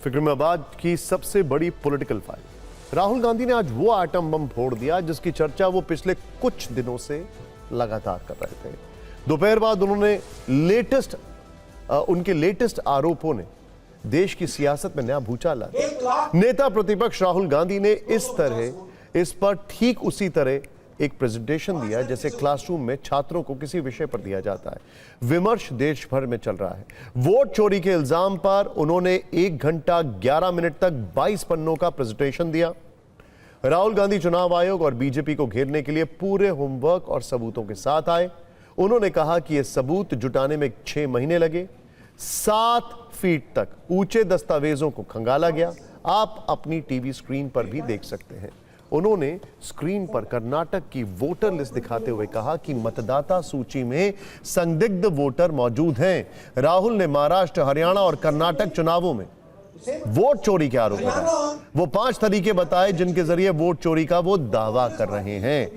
फिक्राबाद की सबसे बड़ी पॉलिटिकल फाइल। राहुल गांधी ने आज वो एटम बम फोड़ दिया जिसकी चर्चा वो पिछले कुछ दिनों से लगातार कर रहे थे। दोपहर बाद उनके लेटेस्ट आरोपों ने देश की सियासत में नया भूचाल ला दिया। नेता प्रतिपक्ष राहुल गांधी ने इस पर ठीक उसी तरह एक प्रेजेंटेशन दिया जैसे क्लासरूम में छात्रों को किसी विषय पर दिया जाता है। विमर्श देश भर में चल रहा है। वोट चोरी के इल्जाम पर उन्होंने 1 घंटा 11 मिनट तक 22 पन्नों का प्रेजेंटेशन दिया। राहुल गांधी चुनाव आयोग और बीजेपी को घेरने के लिए पूरे होमवर्क और सबूतों के साथ आए। उन्होंने कहा कि यह सबूत जुटाने में 6 महीने लगे। 7 फीट तक ऊंचे दस्तावेजों को खंगाला गया। आप अपनी टीवी स्क्रीन पर भी देख सकते हैं। उन्होंने स्क्रीन पर कर्नाटक की वोटर लिस्ट दिखाते हुए कहा कि मतदाता सूची में संदिग्ध वोटर मौजूद हैं। राहुल ने महाराष्ट्र, हरियाणा और कर्नाटक चुनावों में वोट चोरी के आरोप लगाए। वो 5 तरीके बताए जिनके जरिए वोट चोरी का वो दावा कर रहे हैं।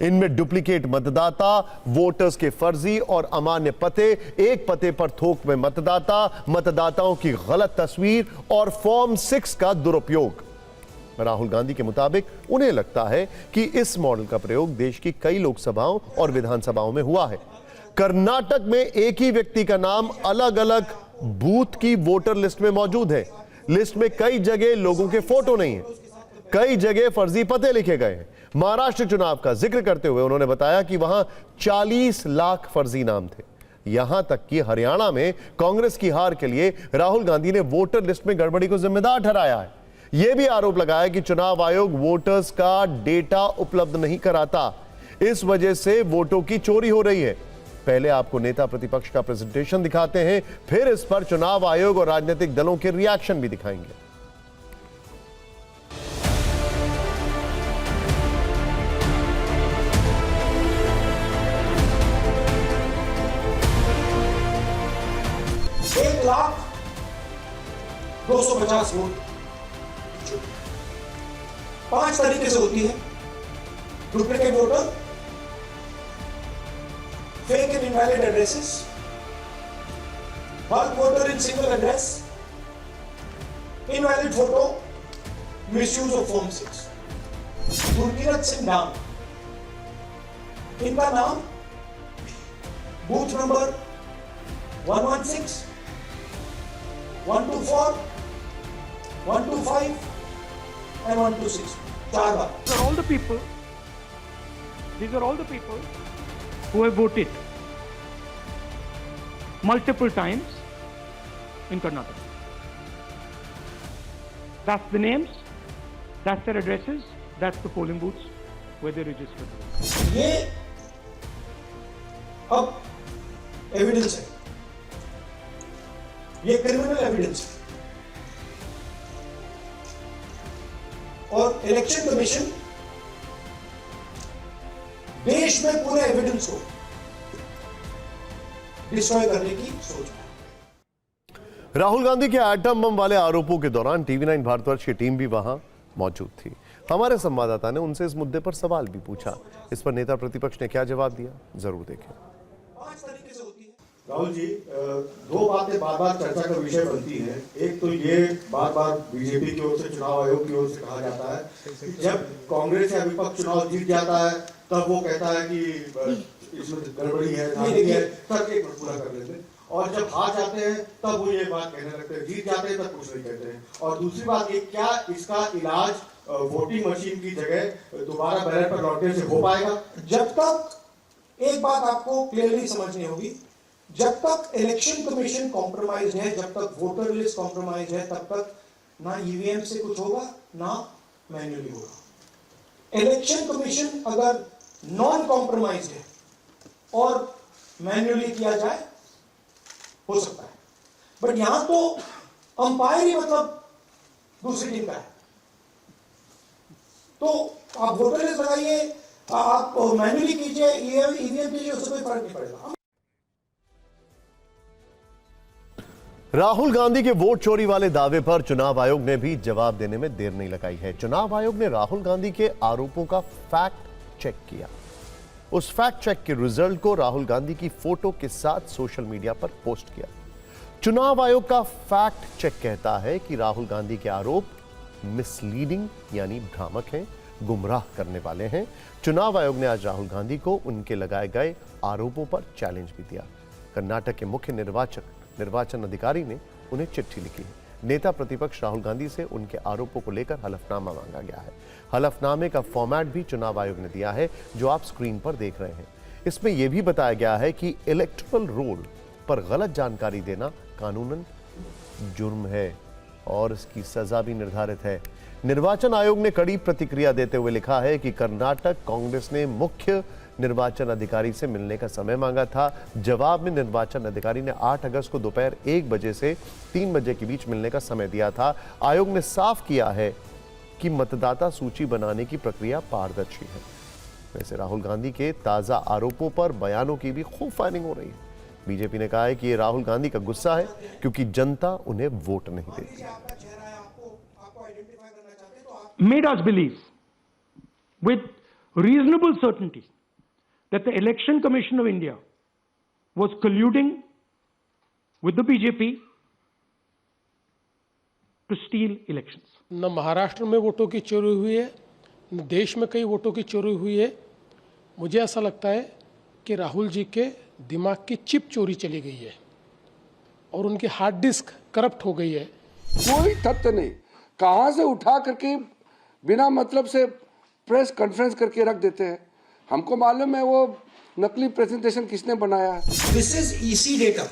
इनमें डुप्लीकेट मतदाता, वोटर्स के फर्जी और अमान्य पते, एक पते पर थोक में मतदाताओं की गलत तस्वीर और फॉर्म 6 का दुरुपयोग। राहुल गांधी के मुताबिक उन्हें लगता है कि इस मॉडल का प्रयोग देश की कई लोकसभाओं और विधानसभाओं में हुआ है। कर्नाटक में एक ही व्यक्ति का नाम अलग अलग बूथ की वोटर लिस्ट में मौजूद है। लिस्ट में कई जगह लोगों के फोटो नहीं है, कई जगह फर्जी पते लिखे गए हैं। महाराष्ट्र चुनाव का जिक्र करते हुए उन्होंने बताया कि वहां 40 लाख फर्जी नाम थे। यहां तक कि हरियाणा में कांग्रेस की हार के लिए राहुल गांधी ने वोटर लिस्ट में गड़बड़ी को जिम्मेदार ठहराया है। यह भी आरोप लगाया कि चुनाव आयोग वोटर्स का डेटा उपलब्ध नहीं कराता, इस वजह से वोटों की चोरी हो रही है। पहले आपको नेता प्रतिपक्ष का प्रेजेंटेशन दिखाते हैं, फिर इस पर चुनाव आयोग और राजनीतिक दलों के रिएक्शन भी दिखाएंगे। एक 1,250,000 वोट 5 तरीके से होती है। Duplicate voter, fake and invalid addresses, bulk voter in single address, invalid photo, misuse of form 6। Gurkirat Singh नाम, इनका नाम booth number 116, 124, 125 and 126. 4 bar. These are all the people who have voted multiple times in Karnataka. That's the names, that's their addresses, that's the polling booths where they registered. ये अब evidence है, ये criminal evidence है और election commission देश में पूरे evidence को डिस्ट्रॉय करने की सोच है। राहुल गांधी के एटम बम वाले आरोपों के दौरान टीवी9 भारतवर्ष की टीम भी वहां मौजूद थी। हमारे संवाददाता ने उनसे इस मुद्दे पर सवाल भी पूछा। इस पर नेता प्रतिपक्ष ने क्या जवाब दिया, जरूर देखें। 5 तरीके से होती है। राहुल जी, 2 बातें बार बार चर्चा का विषय बनती हैं। एक तो ये बार बार बीजेपी की ओर से, चुनाव आयोग की ओर से कहा जाता है कि जब कांग्रेस या विपक्ष चुनाव जीत जाता है तब वो कहता है कि इसमें गड़बड़ी है, धांधली है, तब एक पूरा कर लेते हैं, और जब हार जाते हैं तब वो ये बात कहने लगते हैं, जीत जाते हैं तब कुछ नहीं कहते हैं। और दूसरी बात ये, क्या इसका इलाज वोटिंग मशीन की जगह दोबारा बैलेट पर लौटने से हो पाएगा? जब तक, एक बात आपको क्लियरली समझनी होगी, जब तक इलेक्शन कमीशन कॉम्प्रोमाइज है, जब तक वोटर लिस्ट कॉम्प्रोमाइज है, तब तक ना ईवीएम से कुछ होगा ना मैन्युअली होगा। इलेक्शन कमीशन अगर नॉन कॉम्प्रोमाइज है और मैन्युअली किया जाए हो सकता है, बट यहां तो अंपायर ही मतलब दूसरी टीम का है। तो आप वोटर लिस्ट लगाइए, आप मैन्युअली कीजिए, ईवीएम कीजिए, उससे कोई फर्क नहीं पड़ेगा। राहुल गांधी के वोट चोरी वाले दावे पर चुनाव आयोग ने भी जवाब देने में देर नहीं लगाई है। चुनाव आयोग ने राहुल गांधी के आरोपों का फैक्ट चेक किया। उस फैक्ट चेक के रिजल्ट को राहुल गांधी की फोटो के साथ सोशल मीडिया पर पोस्ट किया। चुनाव आयोग का फैक्ट चेक कहता है कि राहुल गांधी के आरोप मिसलीडिंग यानी भ्रामक हैं, गुमराह करने वाले हैं। चुनाव आयोग ने आज राहुल गांधी को उनके लगाए गए आरोपों पर चैलेंज भी दिया। कर्नाटक के मुख्य निर्वाचन अधिकारी ने उन्हें चिट्ठी लिखी है। नेता प्रतिपक्ष राहुल गांधी से उनके आरोपों को लेकर हलफनामा मांगा गया है। हलफनामे का फॉर्मेट भी चुनाव आयोग ने दिया है, जो आप स्क्रीन पर देख रहे हैं। इसमें यह भी बताया गया है कि इलेक्टोरल रोल पर गलत जानकारी देना कानूनन जुर्म है और इसकी सजा भी निर्धारित है। निर्वाचन आयोग ने कड़ी प्रतिक्रिया देते हुए लिखा है कि कर्नाटक कांग्रेस ने मुख्य निर्वाचन अधिकारी से मिलने का समय मांगा था। जवाब में निर्वाचन अधिकारी ने 8 अगस्त को दोपहर 1 बजे से 3 बजे के बीच मिलने का समय दिया था। आयोग ने साफ किया है कि मतदाता सूची बनाने की प्रक्रिया पारदर्शी है। वैसे राहुल गांधी के ताजा आरोपों पर बयानों की भी खूब फायरिंग हो रही है। बीजेपी ने कहा है कि ये राहुल गांधी का गुस्सा है क्योंकि जनता उन्हें वोट नहीं देती। Made us believe with reasonable certainty that the Election Commission of India was colluding with the BJP to steal elections. न महाराष्ट्र में वोटों की चोरी हुई है, न देश में कई वोटों की चोरी हुई है। मुझे ऐसा लगता है कि राहुल जी के दिमाग की चिप चोरी चली गई है और उनकी हार्ड डिस्क करप्ट हो गई है। कोई तथ्य नहीं, कहां से उठा करके बिना मतलब से प्रेस कॉन्फ्रेंस करके रख देते हैं। हमको मालूम है वो नकली प्रेजेंटेशन किसने बनाया है। This is EC data.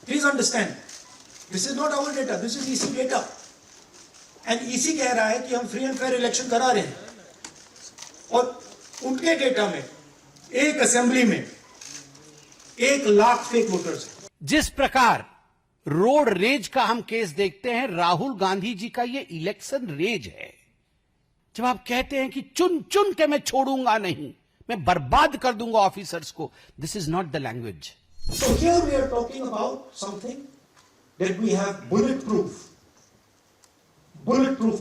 Please understand. This is not our data. This is EC data. And EC कह रहा है कि हम फ्री एंड फेयर इलेक्शन करा रहे हैं और उनके डेटा में एक असेंबली में 1 लाख फेक वोटर्स हैं। जिस प्रकार रोड रेज का हम केस देखते हैं, राहुल गांधी जी का ये इलेक्शन रेज है। जब आप कहते हैं कि चुन चुन के मैं छोड़ूंगा नहीं, मैं बर्बाद कर दूंगा ऑफिसर्स को, this is not the language. So here we are talking about something that we have bulletproof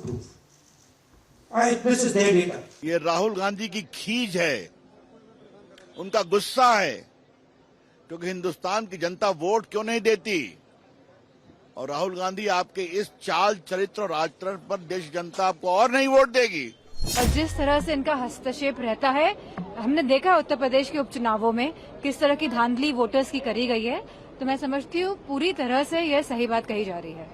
proof. This is their data. ये राहुल गांधी की खीज है, उनका गुस्सा है, क्योंकि हिंदुस्तान की जनता वोट क्यों नहीं देती। और राहुल गांधी आपके इस चाल चरित्र और आचरण पर देश जनता आपको और नहीं वोट देगी। और जिस तरह से इनका हस्तक्षेप रहता है, हमने देखा उत्तर प्रदेश के उपचुनावों में किस तरह की धांधली वोटर्स की करी गई है, तो मैं समझती हूँ पूरी तरह से यह सही बात कही जा रही है।